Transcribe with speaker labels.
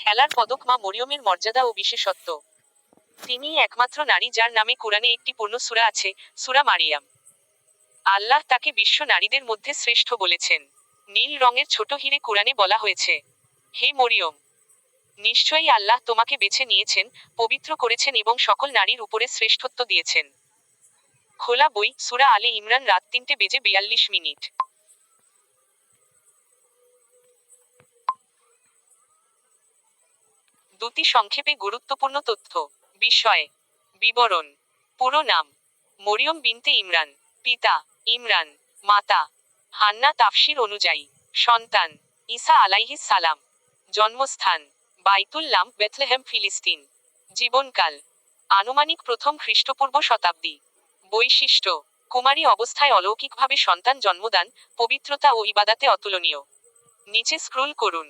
Speaker 1: খেলার পদক মা মরিয়মের মর্যাদা ও বিশেষত্ব। তিনিই একমাত্র নারী যার নামে কোরআনে একটি পূর্ণ সূরা আছে, সূরা মারিয়াম। আল্লাহ তাকে বিশ্ব নারীদের মধ্যে শ্রেষ্ঠ বলেছেন। নীল রঙের ছোট হিরে কোরআনে বলা হয়েছে, হে মরিয়ম, নিশ্চয়ই আল্লাহ তোমাকে বেছে নিয়েছেন, পবিত্র করেছেন এবং সকল নারীর উপরে শ্রেষ্ঠত্ব দিয়েছেন। খোলা বই, সূরা আলে ইমরান, রাত 3:42। দুটি সংক্ষেপে গুরুত্বপূর্ণ তথ্য। বিষয় বিবরণ। পুরো নাম মরিয়ম বিনতে ইমরান, পিতা ইমরান, মাতা হান্না। তাফসির অনুযায়ী সন্তান ঈসা আলাইহিস সালাম। জন্মস্থান বাইতুল্লাম, বেথলেহেম, ফিলিস্তিন। জীবনকাল আনুমানিক প্রথম খ্রিস্টপূর্ব শতাব্দী। বৈশিষ্ট্য: কুমারী অবস্থায় অলৌকিকভাবে সন্তান জন্মদান, পবিত্রতা ও ইবাদাতে অতুলনীয়। নিচে স্ক্রোল করুন।